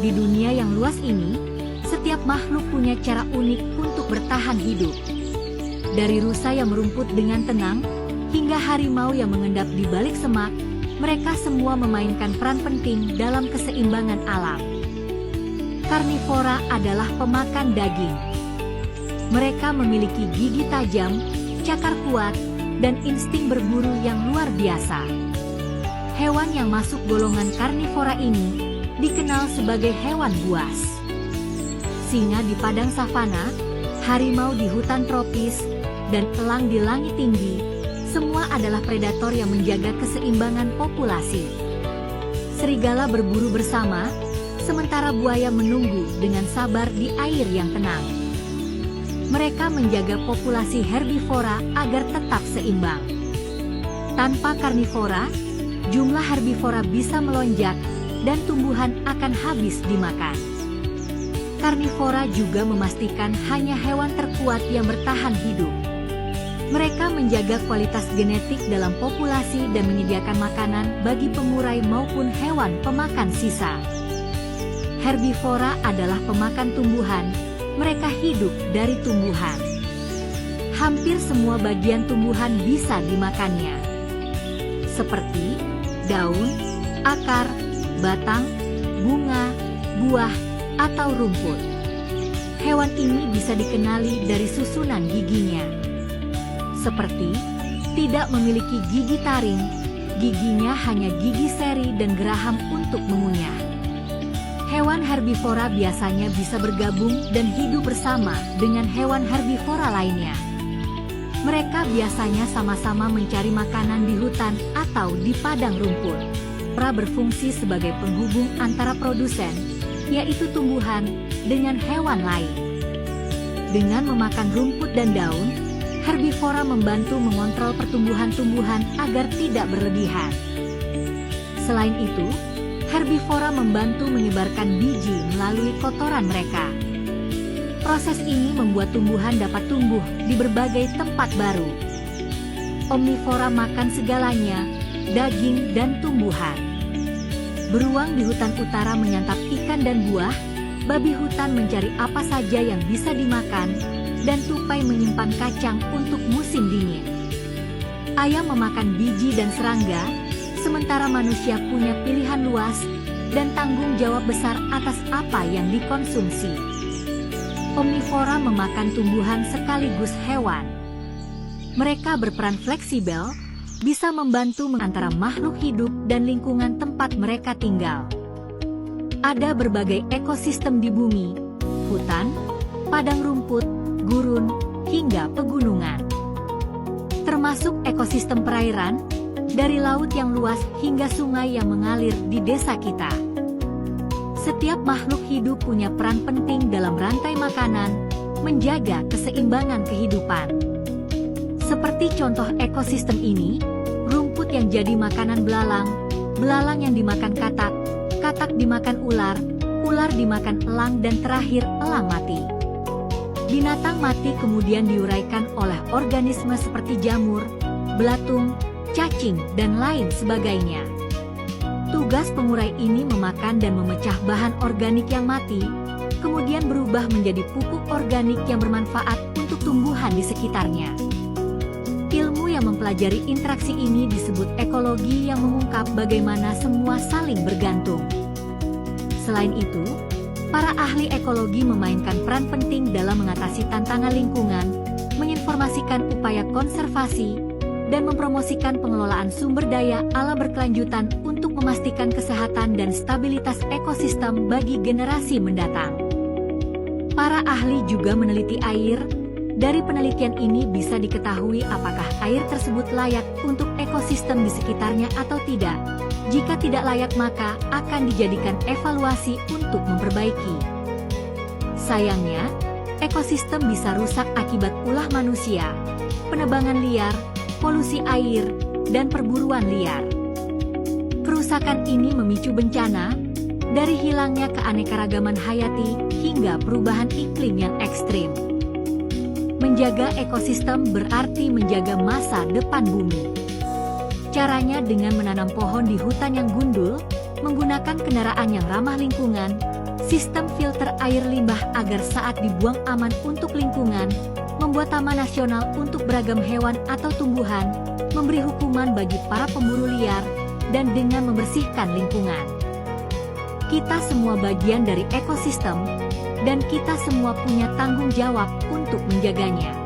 Di dunia yang luas ini, setiap makhluk punya cara unik untuk bertahan hidup. Dari rusa yang merumput dengan tenang, hingga harimau yang mengendap di balik semak, mereka semua memainkan peran penting dalam keseimbangan alam. Karnivora adalah pemakan daging. Mereka memiliki gigi tajam, cakar kuat, dan insting berburu yang luar biasa. Hewan yang masuk golongan karnivora ini dikenal sebagai hewan buas. Singa di padang savana, harimau di hutan tropis, dan elang di langit tinggi, semua adalah predator yang menjaga keseimbangan populasi. Serigala berburu bersama, sementara buaya menunggu dengan sabar di air yang tenang. Mereka menjaga populasi herbivora agar tetap seimbang. Tanpa karnivora, jumlah herbivora bisa melonjak dan tumbuhan akan habis dimakan. Karnivora juga memastikan hanya hewan terkuat yang bertahan hidup. Mereka menjaga kualitas genetik dalam populasi dan menyediakan makanan bagi pengurai maupun hewan pemakan sisa. Herbivora adalah pemakan tumbuhan, mereka hidup dari tumbuhan. Hampir semua bagian tumbuhan bisa dimakannya, seperti daun, akar, batang, bunga, buah, atau rumput. Hewan ini bisa dikenali dari susunan giginya. Seperti tidak memiliki gigi taring, giginya hanya gigi seri dan geraham untuk mengunyah. Hewan herbivora biasanya bisa bergabung dan hidup bersama dengan hewan herbivora lainnya. Mereka biasanya sama-sama mencari makanan di hutan atau di padang rumput. Mereka berfungsi sebagai penghubung antara produsen, yaitu tumbuhan, dengan hewan lain. Dengan memakan rumput dan daun, herbivora membantu mengontrol pertumbuhan tumbuhan agar tidak berlebihan. Selain itu, herbivora membantu menyebarkan biji melalui kotoran mereka. Proses ini membuat tumbuhan dapat tumbuh di berbagai tempat baru. Omnivora makan segalanya, daging dan tumbuhan. Beruang di hutan utara menyantap ikan dan buah, babi hutan mencari apa saja yang bisa dimakan, dan tupai menyimpan kacang untuk musim dingin. Ayam memakan biji dan serangga, sementara manusia punya pilihan luas dan tanggung jawab besar atas apa yang dikonsumsi. Omnivora memakan tumbuhan sekaligus hewan. Mereka berperan fleksibel, bisa membantu antara makhluk hidup dan lingkungan tempat mereka tinggal. Ada berbagai ekosistem di bumi, hutan, padang rumput, gurun, hingga pegunungan. Termasuk ekosistem perairan, dari laut yang luas hingga sungai yang mengalir di desa kita. Setiap makhluk hidup punya peran penting dalam rantai makanan, menjaga keseimbangan kehidupan. Seperti contoh ekosistem ini, rumput yang jadi makanan belalang, belalang yang dimakan katak, katak dimakan ular, ular dimakan elang dan terakhir elang mati. Binatang mati kemudian diuraikan oleh organisme seperti jamur, belatung, cacing, dan lain sebagainya. Tugas pengurai ini memakan dan memecah bahan organik yang mati, kemudian berubah menjadi pupuk organik yang bermanfaat untuk tumbuhan di sekitarnya. Ilmu yang mempelajari interaksi ini disebut ekologi yang mengungkap bagaimana semua saling bergantung. Selain itu, para ahli ekologi memainkan peran penting dalam mengatasi tantangan lingkungan, menginformasikan upaya konservasi, dan mempromosikan pengelolaan sumber daya alam berkelanjutan untuk memastikan kesehatan dan stabilitas ekosistem bagi generasi mendatang. Para ahli juga meneliti air. Dari penelitian ini bisa diketahui apakah air tersebut layak untuk ekosistem di sekitarnya atau tidak. Jika tidak layak maka akan dijadikan evaluasi untuk memperbaiki. Sayangnya, ekosistem bisa rusak akibat ulah manusia, penebangan liar, polusi air, dan perburuan liar. Kerusakan ini memicu bencana, dari hilangnya keanekaragaman hayati hingga perubahan iklim yang ekstrim. Menjaga ekosistem berarti menjaga masa depan bumi. Caranya dengan menanam pohon di hutan yang gundul, menggunakan kendaraan yang ramah lingkungan, sistem filter air limbah agar saat dibuang aman untuk lingkungan, membuat taman nasional untuk beragam hewan atau tumbuhan, memberi hukuman bagi para pemburu liar, dan dengan membersihkan lingkungan. Kita semua bagian dari ekosistem, dan kita semua punya tanggung jawab untuk menjaganya.